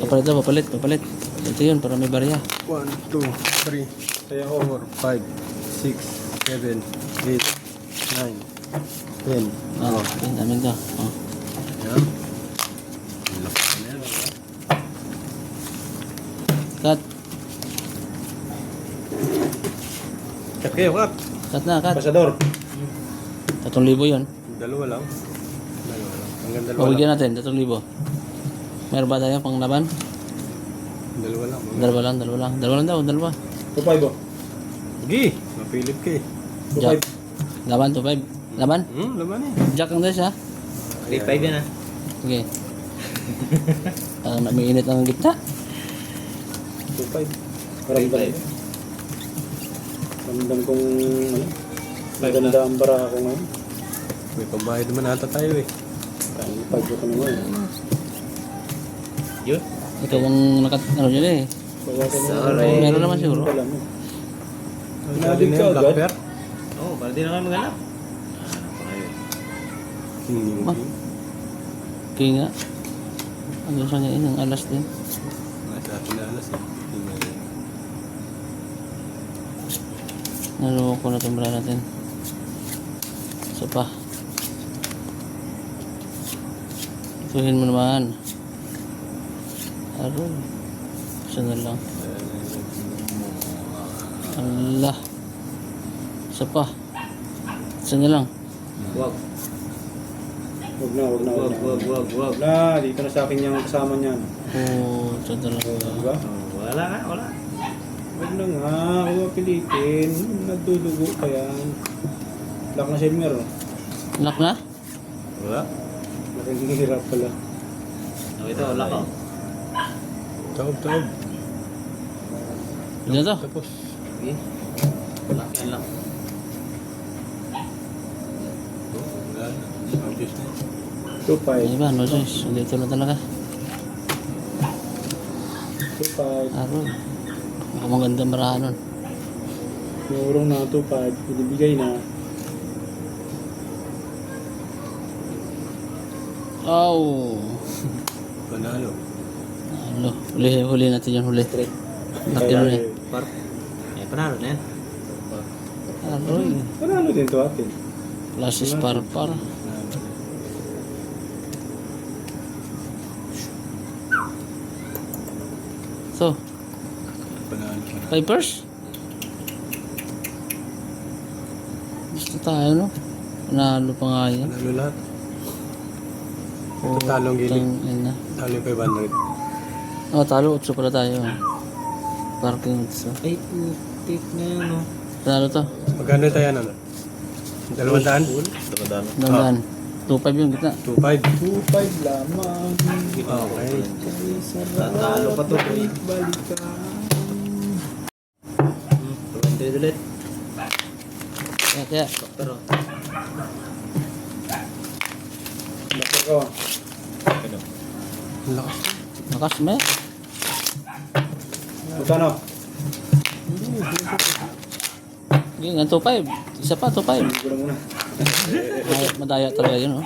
Papalit daw, papalit. Ito yun, para may barya. 1, 2, 3, 4, 5, 6, 7, 8, 9, 10. Oo, yun, namin to. Oh. Ayan. Laki na yan. Cut. Cut kayo, cut. Cut na, cut. Pasador. 3,000 yun. Dalawa lang. Hanggang dalawa lang. Pabigyan natin, 3,000. Meron ba tayo pang laban? Dalawa lang. Dalawa lang. Dalawa lang daw, dalawa. 2.5 oh. Sige, mapilit ka eh. Jack. Laban, 2,500. Laban? Laman eh. Jack ang dress ha? 3.5 yan ah. Sige. Parang namiinit ang gitna. 2.5. Ramdam. Ramdam kong ano. Maganda ang bara ako ngayon. May pambayad naman ata tayo eh. Kaya pagyo ko naman. Yun. Ikaw ang ano dyan eh. Sorry. Meron naman siguro. Nabi ka agad? Oo, para di na kami maghanap. Ah. Kaya nga. Ano sa niya ang alas din. Sa atin na alas eh. Naloko na itong bra natin. Isa pa. Ituhin mo naman. Aron. Isa na lang. Allah. Isa pa. Isa na lang. Wag. Wag na, dito na sa akin yung kasama niyan. Oh, isa na lang. Diba? Wala nga, wala. Wag na nga, huwag pilitin. Nagdudugo pa yan. Lock na Silmer oh. Lock na? Wala. Nakikihirap pala. Ito, wala ko. Taob. Ilan to? Tapos. Okay. Wala, yan lang. Wala na. Obvious na. 2-5. Ano ba? No choice. Dito na talaga. 2.5. Aron. Ako magandang marahan nun. Nurong na 2.5. Binibigay na. Oh. Panalo. Ano? Huli natin yung huli. Laki nun eh. Par. Eh, panalo na yan. Aroy. Panalo din to atin. Plus is par. So, Panalo. Vipers? Gusto tayo, no? Panalo pa nga yan. Panalo lahat. Ito talong gilid. Ina. Talo yung 500. Oh, talo. 8 pala tayo. Parking 8. Ay, putik na yan, no? Panalo to. Magkano tayo ano? 200? 900. 2.5 yung gitna. 2.5. 2.5 lamang. Okay. Tatalo pa to. Balikan. 200 ulit. Kaya. Pero, Bakit ko? Ang lakas. Lakas mo eh. Magkano? Yung 2.5. Isa pa, 2.5. Hindi ko na muna. Madaya talaga yun, oh.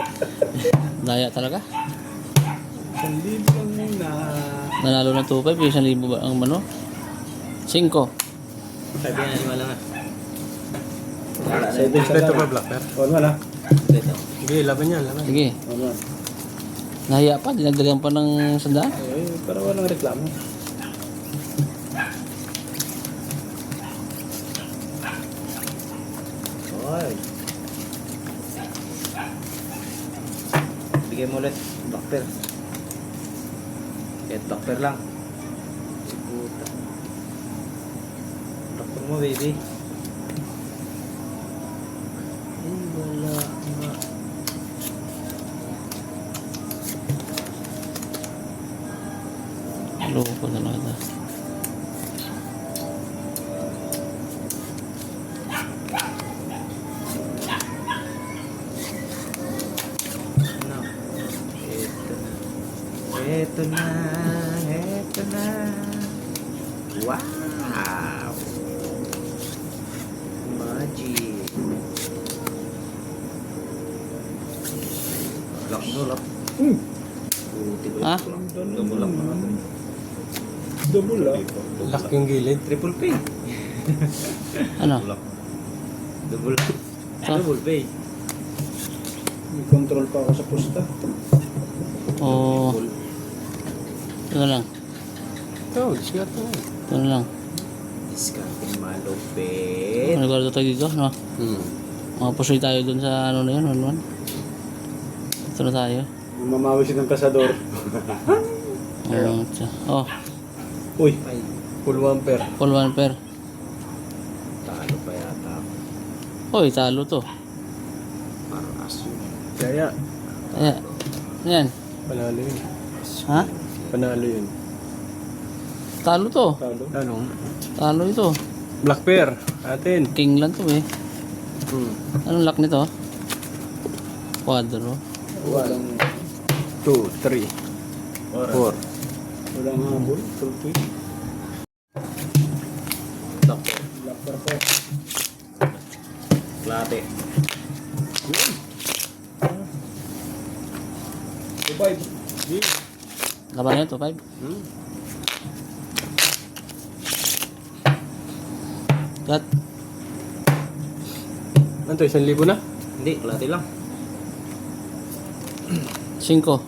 Madaya talaga. 1,000 lang muna. Nanalo ng 2.5. Yung 1,000 ba ang ano? 5. sabi nga, lima lang ah. Wala na. Ito pa blacker. On wala. Ito. Sige, laban yan. Laban. Sige. On wala. Nahiya pa. Dinagdagan pa ng 100. Ay, para walang reklamo. Oy. Bigay mo ulit. Backper. Kahit backper lang. Si puta. Backper mo, baby. Ay, wala nga. Loko na lang ito. Ano? Ito na. Ito na. Wow! Magic. Lock mo, lock. Puti ko. Ha? Gamulak na natin. Double ah. Lock yung gilid. Triple pay. Ano? Double. Ah. Double pay. May control pa ako sa pusta. O... Ito na lang. Ito, discard mo. Ito na lang. Discarding malupit. Ano gano'n tayo dito, no? Hmm. Mga pusoy tayo dun sa ano na yun, 1-1. Ito na tayo. Mamawi siya ng kasador. Oh, Uy, Ay, Full 1 pair. full 1 pair. talo pa yata ako. Hoy, talo to. Parang aso. Kaya, Ayan. Ayan. panalo yun. Ha? Panalo yun. Talo to. talo. Anong? Talo ito. Black pair. Atin. King lang to eh. Hmm. Anong lock nito? Quadro. Walang, 2, 3, 4. walang habol. Full quick. Doctor. Locker po. Klate. Goodbye. Laban na ito, 5. Hmm. Cut. Ano to, 1,000 na? Hindi, klate lang. 5.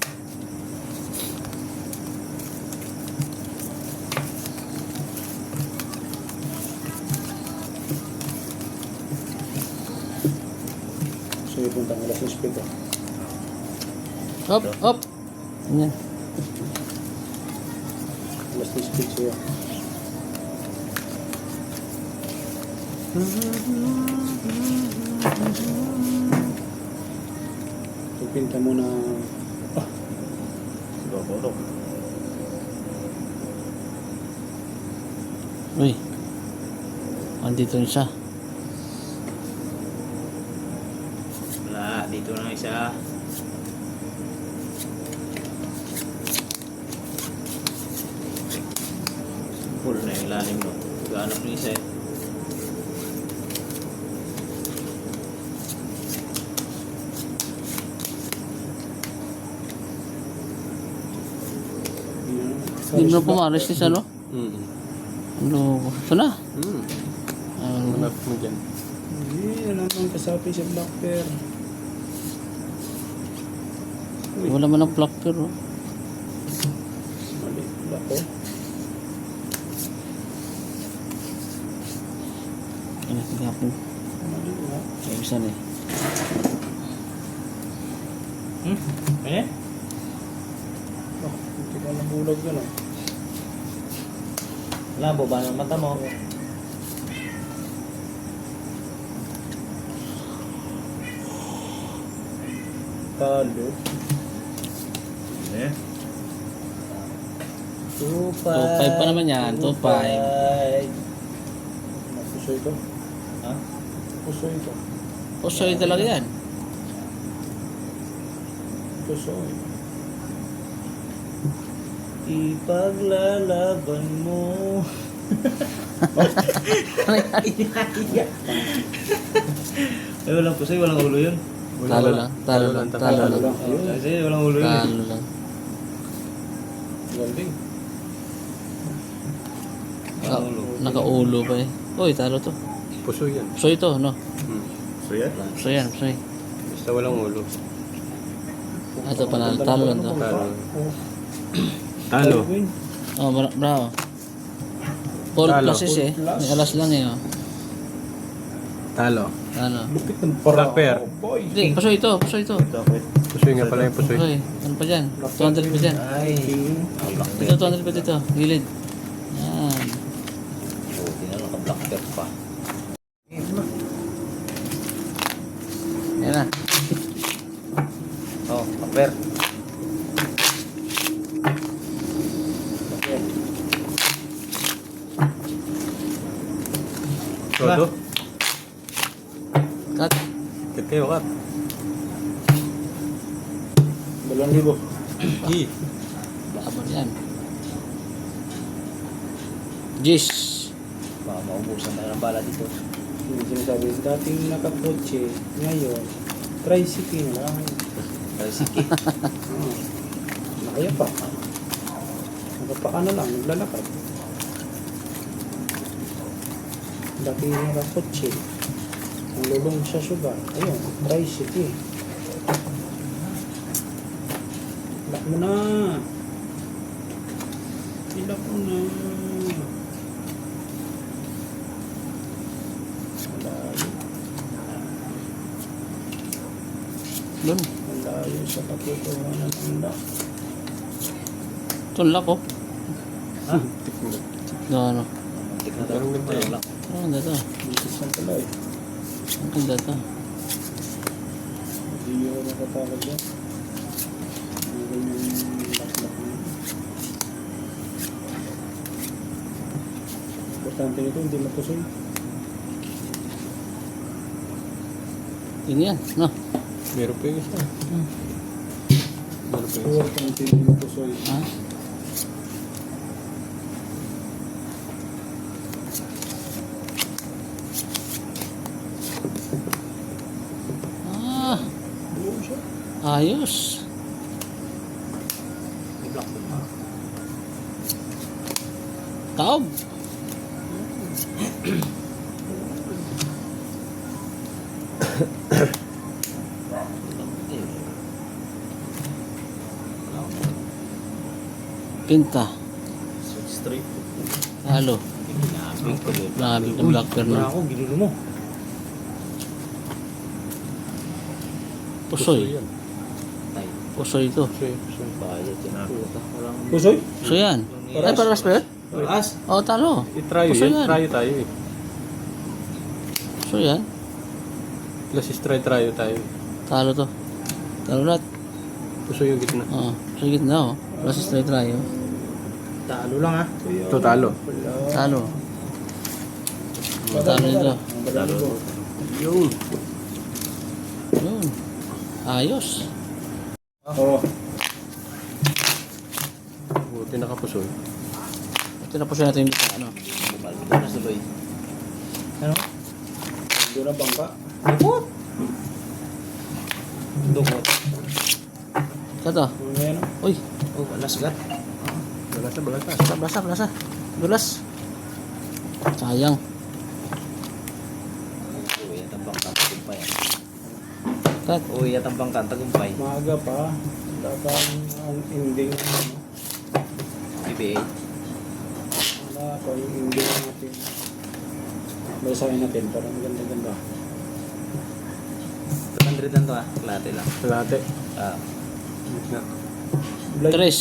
So, ipuntang alas 6 pito. Hop, hop. Ayan. Alas 6 pito siya. Tupinta mo na... Siguro. Uy. Andito na siya. Wala, dito na isa. Full na yung lalim mo. Gaanap ng isa eh. Hindi mo pumaris ni ano? Hmm. Ano? Ito na. Hmm. Ano? Hanap mo dyan. Hindi, yan naman kasapi sa black pair. Wala man ang block pero. Mali, black ko. Ano? Tigapin. Mali nga. Ay, isa na eh. Eh? Oh, hindi ka lang bulag yan ah. Labo ba ng mata mo? Talo. Eh? 2-5 pa naman yan. 2-5. Puso ito. Ha? Puso ito. Pusoy talaga yan. Puso eh. Ipaglalaban mo. Ay, walang pusoy, walang ulo yun. Talo lang. Talo lang. Talo lang. Ayun. Kasi walang ulo yun. Talo lang. Galing. Naka-ulo pa eh. Uy, talo to. Puso yan. Pusoy ito, no? Hmm. So yan? Pusoy yan, pusoy. Basta walang ulo. Ito panalo. Talo lang to. Talo. Oh, Talo. win. Oh, bravo. Four Talo. classes eh. May alas lang eh. Oh. Talo. Ano? Lupit ng para. Black pair. Oh, boy. Hindi, pusoy ito. Pusoy ito. Puso nga pala yung puso. Pusoy. Ano pa dyan? 200 pa dyan. Ay. Dito, 200 pa dito. Gilid. Yan. Buti na naka-black tap pa. Yan na. Oh, paper. Todo. Cut. Kat kayo, kat. 2,000. Gi. Laban yan. Jis. Baka maubusan na ng bala dito. Yung sinasabi, dating nakakotse, ngayon, tricycle lang. Ay, sige. Nakaya pa. Nakapaka na lang, naglalakad. Laki yung rakotse. Ang lulong sa sugar. Ayun, tricycle. Ilak mo na. Ilak mo na. Malayo. Doon. Malayo sa katotohanan ng lak. Tunlak ko. Ha? No, ano. Tik na Pero ang ganda eh. lang. Oh, ang ganda to. Bisis na pala eh. Ang ganda to. Hindi ko nakatawag yan. Meron yung laklak na yun. Importante nito, hindi mapusoy. Yun yan. No. Meron pa yung isa. Meron pa yung isa. Importante hindi mapusoy. Ha? Ah, Buo siya. ayos. May block po. Taob. Pinta. Straight. Halo. Ginabing ko. Nakabig na blocker Wala na. ako, ginulo mo. Pusoy. yan. Tay. Pusoy ito. Pusoy. Bayad yan. Puta. Walang... Pusoy? So yan. Ay, paras pa yun? Paras. Oh, talo. I-try Pusoy yan. yan. Try tayo eh. So yan. Plus is try tayo. Talo to. Talo lahat. Pusoy yung gitna. Oo. Sa gitna oh. Plus try oh. Talo lang ha. Ito talo. Talo. Talo nito. Talo. Yun. Yun. Ayos. Oo. Buti nakapusoy. Ito na po siya natin yung ano. Bumalik ko na suloy. Ano? Doon na bangka. Dukot. Dukot. Ito. Ano yan? Uy. Oh, wala sugat. Balasa. Blasa. Dulas. Sayang. Uy, at ang bangka. Tagumpay. Kat. Uy, at ang bangka. Tagumpay. Maaga pa. Dapat ang ending. PBA. Wala pa yung ending natin. Basahin natin para maganda-ganda. 200 lang to ha. Klate lang. Latte. Ah. Gitna. Tres.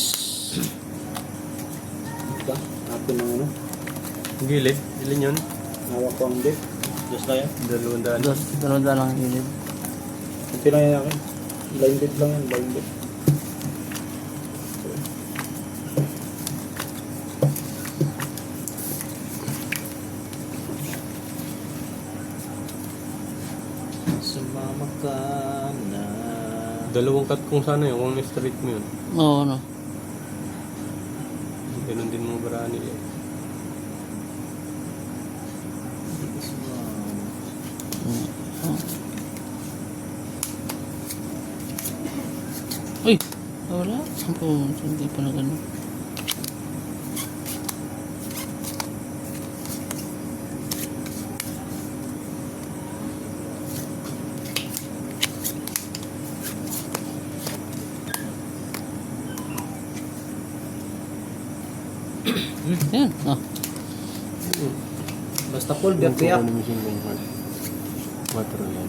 Diba? Natin ng ano. Gilid. Ilin yun. Hawak ko ang dip. Diyos na yan. 200. Dalawang lang ang hilid. Ito lang yan akin. Blind dip lang yan. Blind dip. Sumama ka na. Dalawang cut kung sana yun. Kung straight mo yun. Oo, ano. Ganun din mo barani eh. Uy. Wala. Sampo. Hindi pa na gano'n. Yan. Ah. Basta full beer tiyak. Ano machine gun part? Matro yan.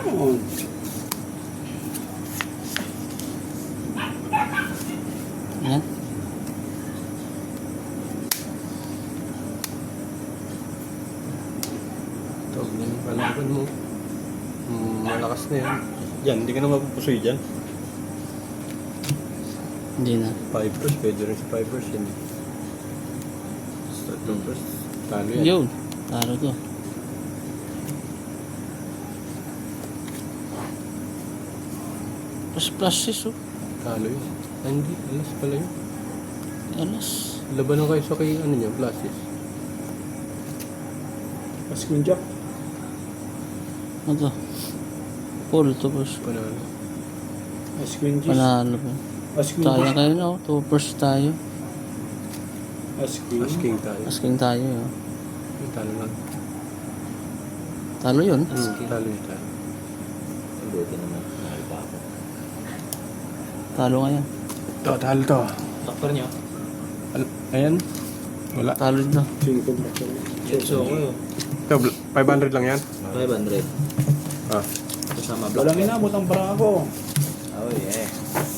Yun. Yan. Ito, yung kalaban mo. Malakas na yan. Yan, hindi ka na mapupusoy dyan. Hindi na. 5 pwede rin sa 5 yan. Start ng first. Talo yan. Yun. Talo to. Plus 6 oh. Talo yun. Ah, hindi, alas pala yun. Alas. Laban lang kayo sa kay ano niya, Plasis. Pasquin Jack. Ano to? Full to boss. Panalo. Pasquin Gis. Panalo pa. Asking. Sayang kayo na, oh. 2 first tayo. Asking. Asking tayo. Asking tayo, oh. Talo lang. Talo yun. Talo yun tayo. Buti naman. Mahal pa ako. Talo nga yan. Talo to. Doktor niyo? Ayan. Wala. Talo din na. 5 ba ito? So, ako Ito, 500 lang yan. 500. Ah. Kasama block. Walang inabot ang bara ko. Oh, yeah.